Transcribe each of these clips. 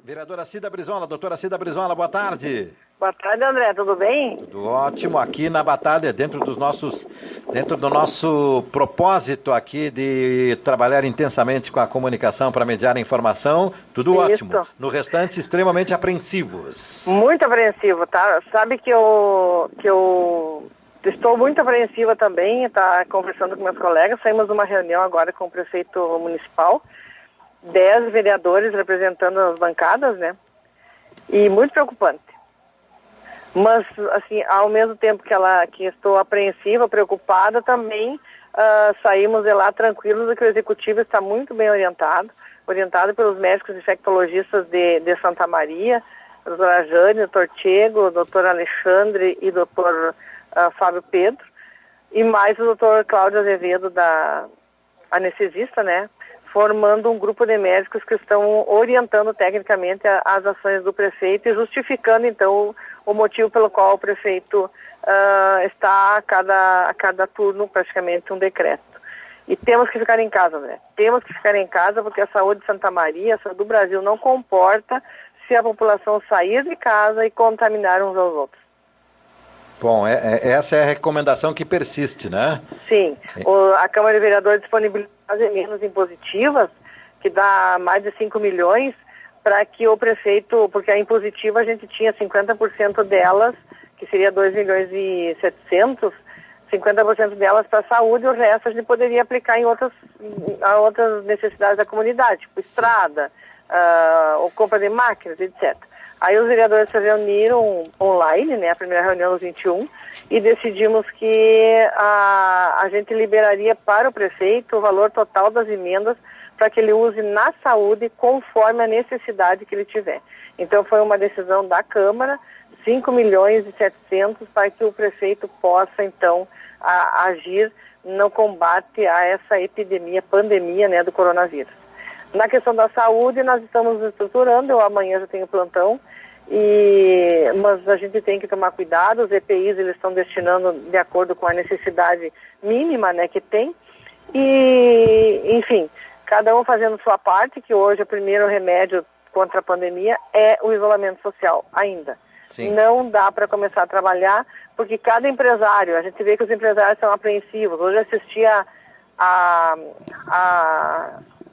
Vereadora Cida Brizola, doutora Cida Brizola, boa tarde. Boa tarde, André, tudo bem? Tudo ótimo aqui na batalha, dentro do nosso propósito aqui de trabalhar intensamente com a comunicação para mediar a informação, tudo Isso. ótimo. No restante, extremamente apreensivos. Muito apreensivo, tá? Sabe que eu estou muito apreensiva também, tá conversando com meus colegas, saímos de uma reunião agora com o prefeito municipal, 10 vereadores representando as bancadas, né? E muito preocupante. Mas, assim, ao mesmo tempo que estou apreensiva, preocupada, também saímos de lá tranquilos, que o executivo está muito bem orientado pelos médicos infectologistas de Santa Maria, a doutora Jane, o doutor Tiago, o doutor Alexandre e o doutor Fábio Pedro, e mais o doutor Cláudio Azevedo, da anestesista, né? Formando um grupo de médicos que estão orientando tecnicamente as ações do prefeito e justificando, então, o motivo pelo qual o prefeito está a cada turno praticamente um decreto. E temos que ficar em casa, né? Temos que ficar em casa porque a saúde de Santa Maria, a saúde do Brasil não comporta se a população sair de casa e contaminar uns aos outros. Bom, essa é a recomendação que persiste, né? Sim. A Câmara de Vereadores disponibiliza emendas impositivas, que dá mais de 5 milhões, para que o prefeito, porque a impositiva a gente tinha 50% delas, que seria 2 milhões e 700, 50% delas para a saúde, e o resto a gente poderia aplicar em outras necessidades da comunidade, tipo estrada, ou compra de máquinas, etc. Aí os vereadores se reuniram online, né, a primeira reunião nos 21, e decidimos que a gente liberaria para o prefeito o valor total das emendas para que ele use na saúde conforme a necessidade que ele tiver. Então foi uma decisão da Câmara, 5 milhões e 700 para que o prefeito possa então agir no combate a essa pandemia, né, do coronavírus. Na questão da saúde, nós estamos estruturando, eu amanhã já tenho plantão, mas a gente tem que tomar cuidado, os EPIs eles estão destinando de acordo com a necessidade mínima, né, que tem, e enfim, cada um fazendo sua parte, que hoje o primeiro remédio contra a pandemia é o isolamento social ainda. Sim. Não dá para começar a trabalhar, porque cada empresário, a gente vê que os empresários são apreensivos. Hoje eu assisti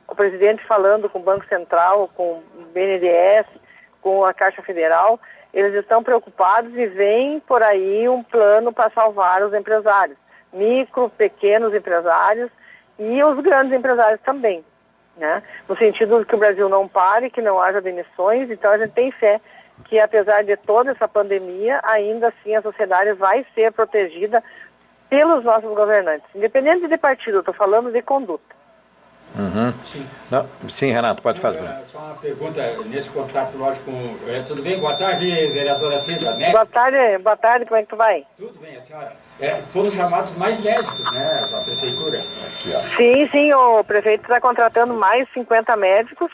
o presidente falando com o Banco Central, com o BNDES, com a Caixa Federal, eles estão preocupados e vem por aí um plano para salvar os empresários, micro, pequenos empresários e os grandes empresários também, né? No sentido de que o Brasil não pare, que não haja demissões, então a gente tem fé que apesar de toda essa pandemia, ainda assim a sociedade vai ser protegida pelos nossos governantes, independente de partido, eu estou falando de conduta. Uhum. Sim. Não, sim, Renato, pode fazer. Só uma pergunta nesse contato, lógico, tudo bem? Boa tarde, vereadora Cida, né? Boa tarde, como é que tu vai? Tudo bem, a senhora. Foram chamados mais médicos, né, da prefeitura? Aqui, ó. Sim, o prefeito está contratando mais 50 médicos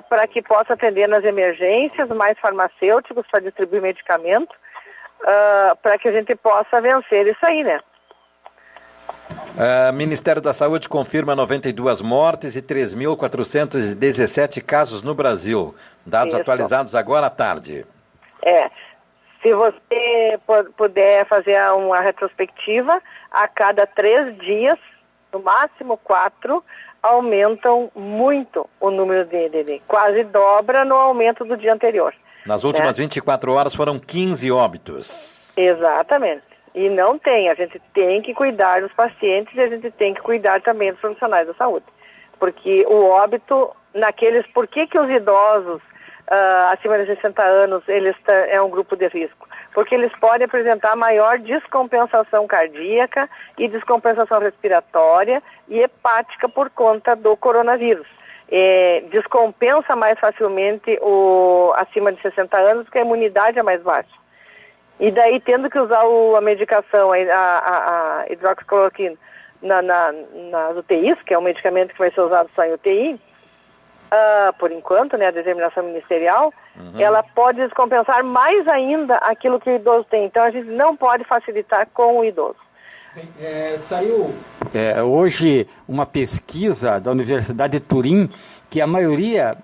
para que possa atender nas emergências, mais farmacêuticos para distribuir medicamento, para que a gente possa vencer isso aí, né? Ministério da Saúde confirma 92 mortes e 3.417 casos no Brasil. Dados atualizados agora à tarde. Se você puder fazer uma retrospectiva, a cada 3 dias, no máximo 4, aumentam muito o número de quase dobra no aumento do dia anterior. Nas últimas 24 horas foram 15 óbitos. Exatamente. E não tem, a gente tem que cuidar dos pacientes e a gente tem que cuidar também dos profissionais da saúde. Porque o óbito, por que os idosos acima de 60 anos, é um grupo de risco? Porque eles podem apresentar maior descompensação cardíaca e descompensação respiratória e hepática por conta do coronavírus. Descompensa mais facilmente acima de 60 anos, porque a imunidade é mais baixa. E daí, tendo que usar a medicação, a hidroxicloroquina, nas UTIs, que é um medicamento que vai ser usado só em UTI, por enquanto, né, a determinação ministerial, ela pode descompensar mais ainda aquilo que o idoso tem. Então, a gente não pode facilitar com o idoso. Saiu hoje uma pesquisa da Universidade de Turim que a maioria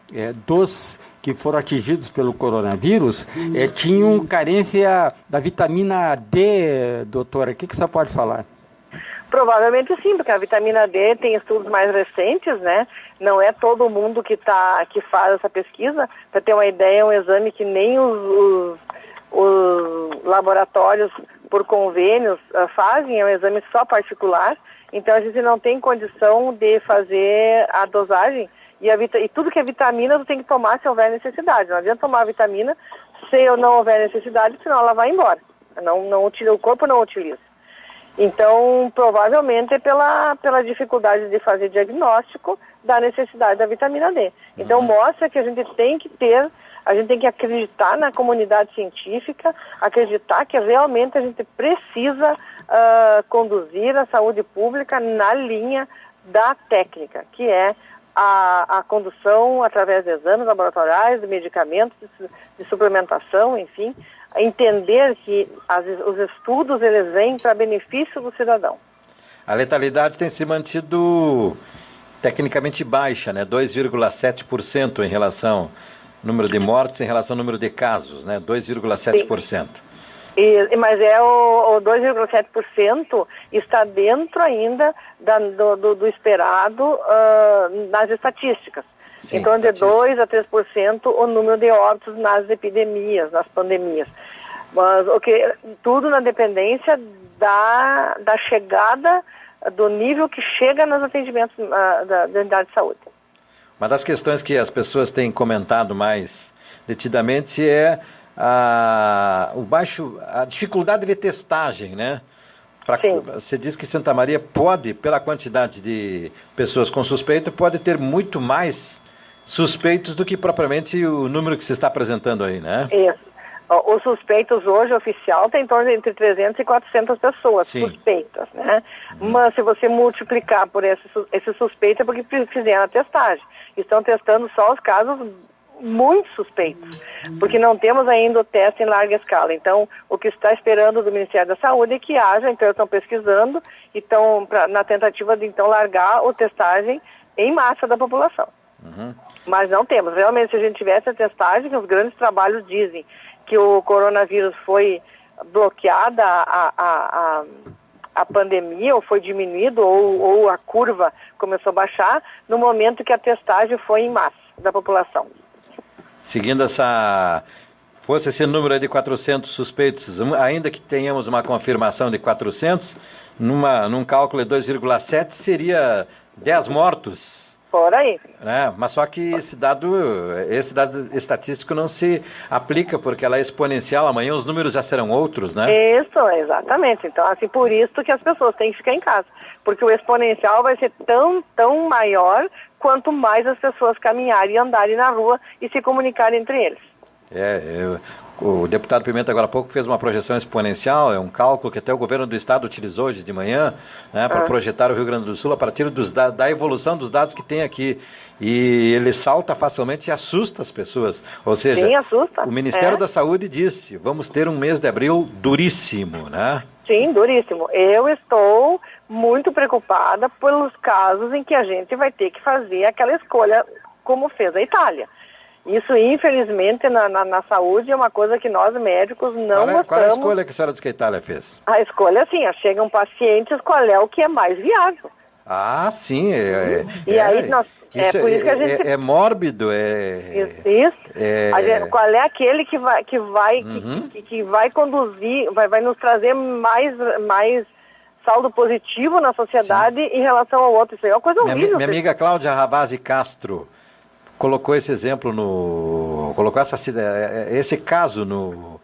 dos que foram atingidos pelo coronavírus tinham carência da vitamina D, doutora. O que você pode falar? Provavelmente sim, porque a vitamina D tem estudos mais recentes, né? Não é todo mundo que faz essa pesquisa. Para ter uma ideia, é um exame que nem os laboratórios por convênios fazem, é um exame só particular. Então a gente não tem condição de fazer a dosagem e tudo que é vitamina você tem que tomar se houver necessidade. Não adianta tomar a vitamina se não houver necessidade, senão ela vai embora. O corpo não utiliza. Então, provavelmente é pela dificuldade de fazer diagnóstico da necessidade da vitamina D. Então, mostra que a gente tem que acreditar na comunidade científica, acreditar que realmente a gente precisa conduzir a saúde pública na linha da técnica, que é a condução através de exames laboratoriais, de medicamentos, de suplementação, enfim, entender que os estudos eles vêm para benefício do cidadão. A letalidade tem se mantido tecnicamente baixa, né? 2,7% em relação ao número de mortes em relação ao número de casos, né? 2,7%. Mas o 2,7% está dentro ainda do esperado nas estatísticas. Sim, então, de 2% a 3% o número de óbitos nas epidemias, nas pandemias. Mas tudo na dependência da chegada, do nível que chega nos atendimentos da unidade de saúde. Uma das questões que as pessoas têm comentado mais detidamente é a dificuldade de testagem, né? Você diz que Santa Maria pode, pela quantidade de pessoas com suspeito, pode ter muito mais suspeitos do que propriamente o número que se está apresentando aí, né? Isso. Os suspeitos hoje, oficial, tem em torno de entre 300 e 400 pessoas suspeitas, né? Mas se você multiplicar por esse suspeito é porque fizeram a testagem. Estão testando só os casos muito suspeitos, porque não temos ainda o teste em larga escala. Então, o que está esperando do Ministério da Saúde é que haja, então estão pesquisando, na tentativa de então largar a testagem em massa da população. Mas não temos. Realmente, se a gente tivesse a testagem, que os grandes trabalhos dizem que o coronavírus foi bloqueada a pandemia, ou foi diminuído, ou a curva começou a baixar, no momento que a testagem foi em massa da população. Seguindo fosse esse número de 400 suspeitos, ainda que tenhamos uma confirmação de 400, num cálculo de 2,7 seria 10 mortos. Por aí. Mas só que esse dado estatístico não se aplica, porque ela é exponencial, amanhã os números já serão outros, né? Isso, exatamente. Então, assim, por isso que as pessoas têm que ficar em casa, porque o exponencial vai ser tão maior quanto mais as pessoas caminharem e andarem na rua e se comunicarem entre eles. O deputado Pimenta agora há pouco fez uma projeção exponencial, é um cálculo que até o governo do estado utilizou hoje de manhã, né, para projetar o Rio Grande do Sul a partir da evolução dos dados que tem aqui. E ele salta facilmente e assusta as pessoas. Ou seja, sim, assusta. O Ministério da Saúde disse, vamos ter um mês de abril duríssimo, né? Sim, duríssimo. Eu estou muito preocupada pelos casos em que a gente vai ter que fazer aquela escolha como fez a Itália. Isso, infelizmente, na saúde é uma coisa que nós médicos não gostamos. Qual é a escolha que a senhora diz que a Itália fez? A escolha, assim, chegam pacientes, qual é o que é mais viável. Ah, sim. Aí nós... por isso que a gente... É mórbido, Isso. Qual é aquele que vai conduzir, vai nos trazer mais saldo positivo na sociedade em relação ao outro. Isso aí é uma coisa horrível. Minha amiga Cláudia Ravazzi Castro colocou esse exemplo colocou esse caso no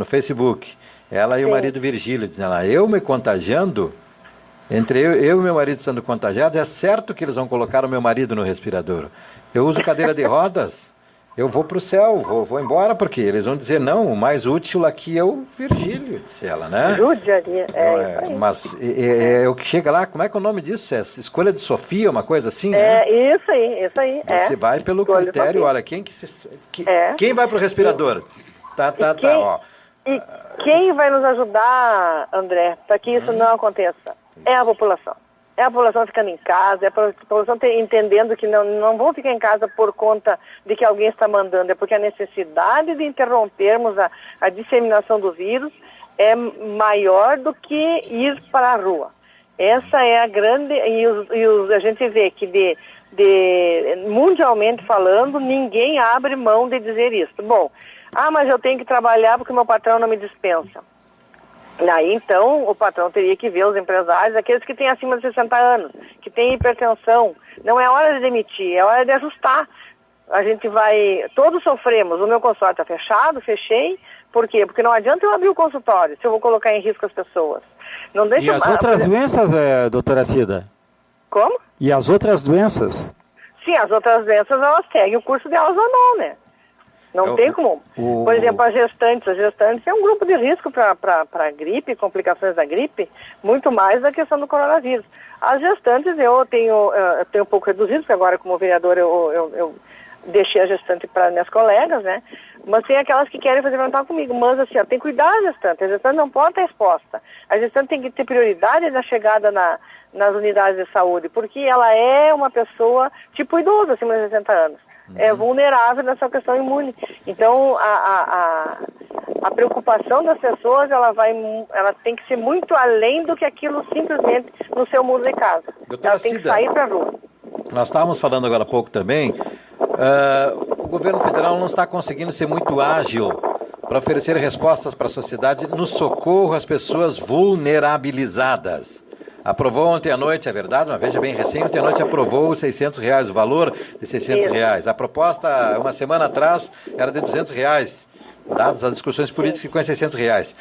Facebook. Ela e o marido Virgílio, dizendo lá, eu me contagiando, entre eu e meu marido sendo contagiados, é certo que eles vão colocar o meu marido no respirador. Eu uso cadeira de rodas, eu vou para o céu, vou embora, porque eles vão dizer, não, o mais útil aqui é o Virgílio, disse ela, né? Judiaria, mas o que chega lá, como é que é o nome disso? É escolha de Sofia, uma coisa assim, né? Isso aí. Você vai pelo escolha critério, olha, quem vai para o respirador? Ó. E quem vai nos ajudar, André, para que isso não aconteça? É a população. é a população ficando em casa, é a população entendendo que não vão ficar em casa por conta de que alguém está mandando, é porque a necessidade de interrompermos a disseminação do vírus é maior do que ir para a rua. Essa é a grande... a gente vê que mundialmente falando, ninguém abre mão de dizer isso. Bom, mas eu tenho que trabalhar porque meu patrão não me dispensa. Aí, então, o patrão teria que ver os empresários, aqueles que têm acima de 60 anos, que têm hipertensão. Não é hora de demitir, é hora de ajustar. A gente vai... Todos sofremos. O meu consultório está fechado, fechei. Por quê? Porque não adianta eu abrir o consultório se eu vou colocar em risco as pessoas. Não deixa... E as outras doenças, doutora Cida? Como? E as outras doenças? Sim, as outras doenças, elas seguem o curso delas ou não, né? Não tem como. Por exemplo, as gestantes. As gestantes é um grupo de risco para gripe, complicações da gripe, muito mais da questão do coronavírus. As gestantes eu tenho um pouco reduzido, porque agora como vereador eu deixei a gestante para minhas colegas, né? Mas tem aquelas que querem fazer mental comigo. Mas assim, tem que cuidar da gestante. A gestante não pode estar exposta. A gestante tem que ter prioridade na chegada nas unidades de saúde, porque ela é uma pessoa tipo idoso, acima de 60 anos. É vulnerável nessa questão imune. Então, a preocupação das pessoas, ela tem que ser muito além do que aquilo simplesmente no seu muro de casa. Doutora ela tem Cida, que sair para a rua. Nós estávamos falando agora há pouco também, o governo federal não está conseguindo ser muito ágil para oferecer respostas para a sociedade no socorro às pessoas vulnerabilizadas. Aprovou ontem à noite, é verdade, mas veja bem, ontem à noite aprovou os R$600, o valor de R$600. A proposta, uma semana atrás, era de R$200, dadas as discussões políticas, ficou em R$600.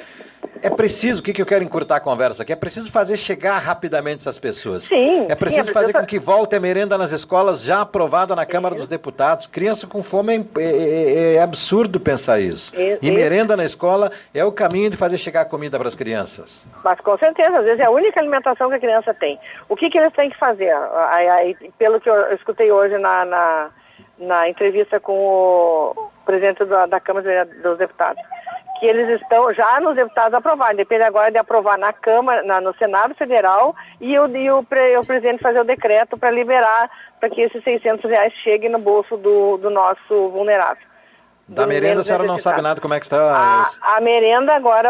É preciso, o que eu quero encurtar a conversa aqui, é preciso fazer chegar rapidamente essas pessoas. Sim. É preciso fazer com que volte a merenda nas escolas, já aprovada na Câmara dos Deputados. Criança com fome é absurdo pensar isso. E merenda na escola é o caminho de fazer chegar a comida para as crianças. Mas com certeza, às vezes é a única alimentação que a criança tem. O que eles têm que fazer? Pelo que eu escutei hoje na entrevista com o presidente da Câmara dos Deputados, que eles estão já nos deputados aprovados, depende agora de aprovar na Câmara, no Senado Federal e o presidente fazer o decreto para liberar, para que esses R$600 cheguem no bolso do nosso vulnerável. Da merenda a senhora não sabe nada como é que está? A merenda agora,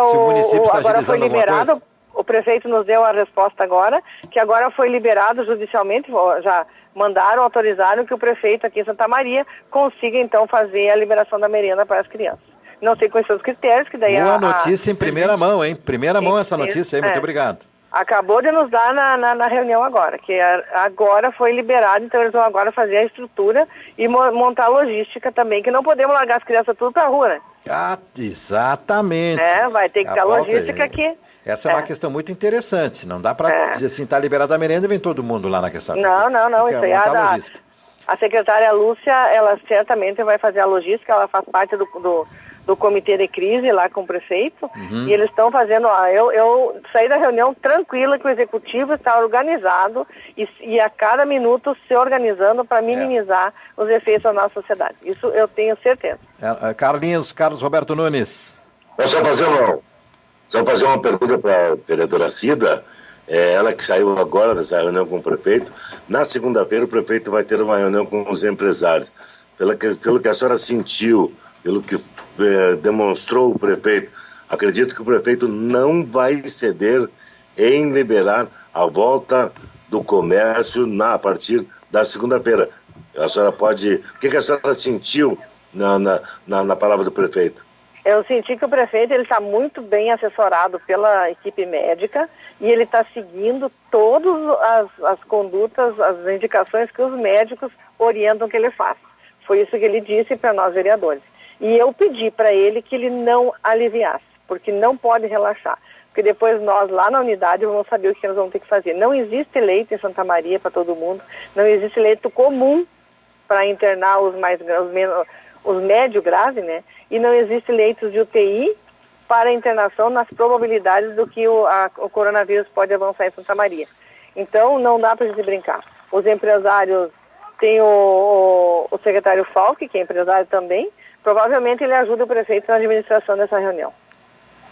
agora foi liberado, o prefeito nos deu a resposta agora, que agora foi liberado judicialmente, já mandaram, autorizaram que o prefeito aqui em Santa Maria consiga então fazer a liberação da merenda para as crianças. Não sei quais são os critérios, que daí Boa notícia em primeira mão, hein? Primeira mão essa notícia aí, muito obrigado. Acabou de nos dar na reunião agora, que agora foi liberado, então eles vão agora fazer a estrutura e montar a logística também, que não podemos largar as crianças tudo para a rua, né? Exatamente. Vai ter que ter a logística aqui. Essa é uma questão muito interessante, não dá para dizer assim, está liberada a merenda e vem todo mundo lá na questão. Não, isso aí a secretária Lúcia, ela certamente vai fazer a logística, ela faz parte do comitê de crise lá com o prefeito, e eles estão fazendo, eu saí da reunião tranquila que o executivo está organizado e a cada minuto se organizando para minimizar os efeitos da nossa sociedade. Isso eu tenho certeza. Carlos Roberto Nunes. Só fazer uma pergunta para a vereadora Cida, ela que saiu agora dessa reunião com o prefeito. Na segunda-feira o prefeito vai ter uma reunião com os empresários. Pelo que a senhora sentiu, pelo que demonstrou o prefeito, acredito que o prefeito não vai ceder em liberar a volta do comércio a partir da segunda-feira. A senhora pode... O que a senhora sentiu na palavra do prefeito? Eu senti que o prefeito está muito bem assessorado pela equipe médica e ele está seguindo todas as condutas, as indicações que os médicos orientam que ele faça. Foi isso que ele disse para nós vereadores. E eu pedi para ele que ele não aliviasse, porque não pode relaxar. Porque depois nós, lá na unidade, vamos saber o que nós vamos ter que fazer. Não existe leito em Santa Maria para todo mundo, não existe leito comum para internar os médio grave, né? E não existe leitos de UTI para internação nas probabilidades do que o coronavírus pode avançar em Santa Maria. Então, não dá para a gente brincar. Os empresários, tem o secretário Falck, que é empresário também, provavelmente ele ajuda o prefeito na administração dessa reunião.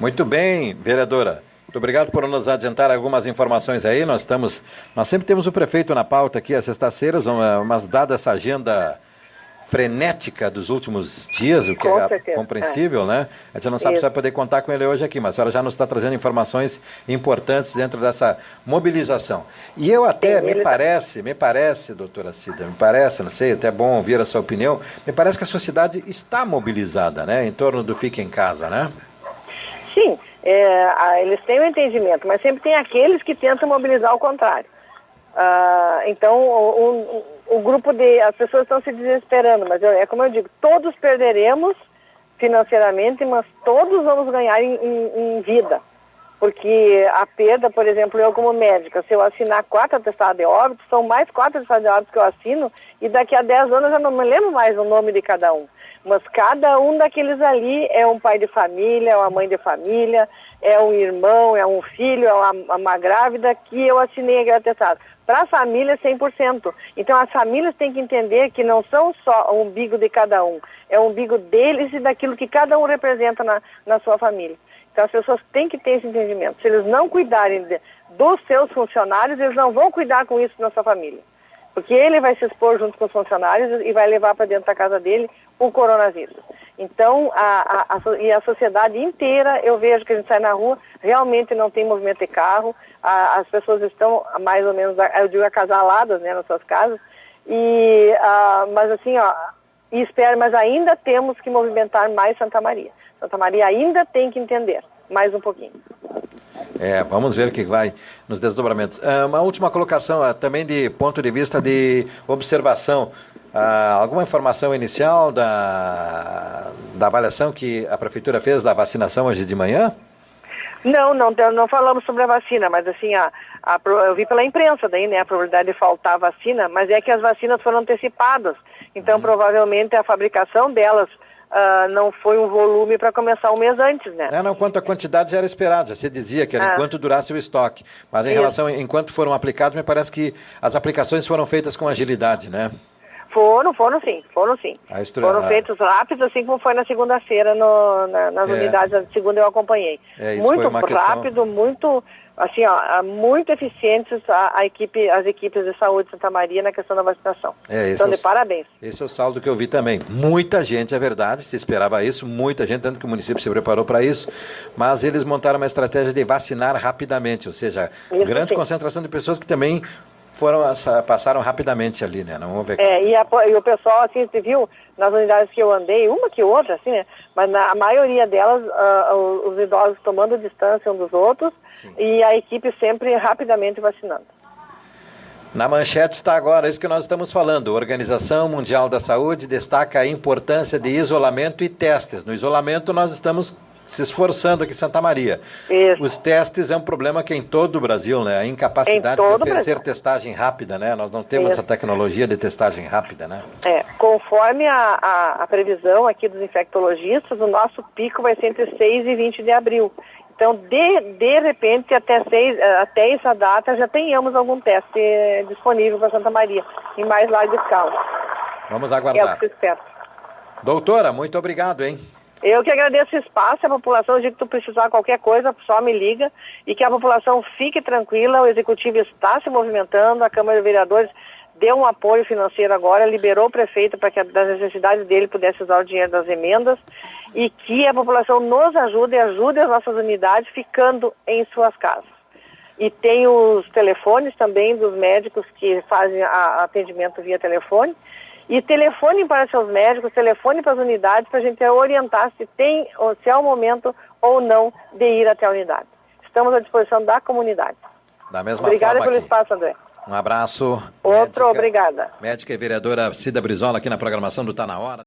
Muito bem, vereadora. Muito obrigado por nos adiantar algumas informações aí. Nós sempre temos o prefeito na pauta aqui às sextas-feiras, mas dada essa agenda frenética dos últimos dias, o que é compreensível, né? A gente não sabe se vai poder contar com ele hoje aqui, mas a senhora já nos está trazendo informações importantes dentro dessa mobilização. E eu até, me parece, doutora Cida, não sei, até é bom ouvir a sua opinião, me parece que a sociedade está mobilizada, né? Em torno do Fique em Casa, né? Sim, eles têm o entendimento, mas sempre tem aqueles que tentam mobilizar ao contrário. Então, o grupo as pessoas estão se desesperando, mas é como eu digo, todos perderemos financeiramente, mas todos vamos ganhar em vida. Porque a perda, por exemplo, eu como médica, se eu assinar 4 atestados de óbito, são mais 4 atestados de óbito que eu assino, e daqui a 10 anos eu já não me lembro mais o nome de cada um. Mas cada um daqueles ali é um pai de família, é uma mãe de família, é um irmão, é um filho, é uma grávida que eu assinei aquele atestado. Para a família, 100%. Então, as famílias têm que entender que não são só o umbigo de cada um, é o umbigo deles e daquilo que cada um representa na sua família. Então, as pessoas têm que ter esse entendimento. Se eles não cuidarem dos seus funcionários, eles não vão cuidar com isso na sua família. Porque ele vai se expor junto com os funcionários e vai levar para dentro da casa dele o coronavírus. Então, a sociedade inteira, eu vejo que a gente sai na rua, realmente não tem movimento de carro, as pessoas estão mais ou menos, eu digo, acasaladas, né, nas suas casas, mas assim, mas ainda temos que movimentar mais Santa Maria. Santa Maria ainda tem que entender, mais um pouquinho. Vamos ver o que vai nos desdobramentos. Uma última colocação, também de ponto de vista de observação. Alguma informação inicial da avaliação que a Prefeitura fez da vacinação hoje de manhã? Não falamos sobre a vacina, mas assim, eu vi pela imprensa daí, né, a probabilidade de faltar vacina, mas é que as vacinas foram antecipadas, então provavelmente a fabricação delas não foi um volume para começar um mês antes, né? Quanto à quantidade já era esperado, já se dizia que era enquanto durasse o estoque, mas em relação enquanto foram aplicados, me parece que as aplicações foram feitas com agilidade, né? Foram sim. Foram feitos rápidos, assim como foi na segunda-feira nas unidades, a segunda eu acompanhei. Muito rápido, muito, assim, muito eficientes as equipes de saúde de Santa Maria na questão da vacinação. Então, de parabéns. Esse é o saldo que eu vi também. Muita gente, é verdade, se esperava isso, muita gente, tanto que o município se preparou para isso, mas eles montaram uma estratégia de vacinar rapidamente, ou seja, grande concentração de pessoas que também passaram rapidamente ali, né? Não houve... E o pessoal, assim, você viu, nas unidades que eu andei, uma que outra, assim, né? Mas na maioria delas, os idosos tomando distância uns dos outros, e a equipe sempre rapidamente vacinando. Na manchete está agora isso que nós estamos falando. A Organização Mundial da Saúde destaca a importância de isolamento e testes. No isolamento nós estamos se esforçando aqui em Santa Maria. Isso. Os testes é um problema que é em todo o Brasil, né? A incapacidade de oferecer testagem rápida, né? Nós não temos essa tecnologia de testagem rápida, né? Conforme a previsão aqui dos infectologistas, o nosso pico vai ser entre 6 e 20 de abril. Então, de repente, até essa data, já tenhamos algum teste disponível para Santa Maria, em mais larga escala. Vamos aguardar. É o que eu espero. Doutora, muito obrigado, hein? Eu que agradeço o espaço, a população, se tu precisar de qualquer coisa, só me liga, e que a população fique tranquila, o Executivo está se movimentando, a Câmara de Vereadores deu um apoio financeiro agora, liberou o prefeito para que das necessidades dele pudesse usar o dinheiro das emendas, e que a população nos ajude e ajude as nossas unidades ficando em suas casas. E tem os telefones também dos médicos que fazem atendimento via telefone, e telefone para seus médicos, telefone para as unidades, para a gente orientar se é o momento ou não de ir até a unidade. Estamos à disposição da comunidade. Da mesma Obrigada forma pelo espaço, André. Um abraço. Obrigada. Médica e vereadora Cida Brizola aqui na programação do Tá Na Hora.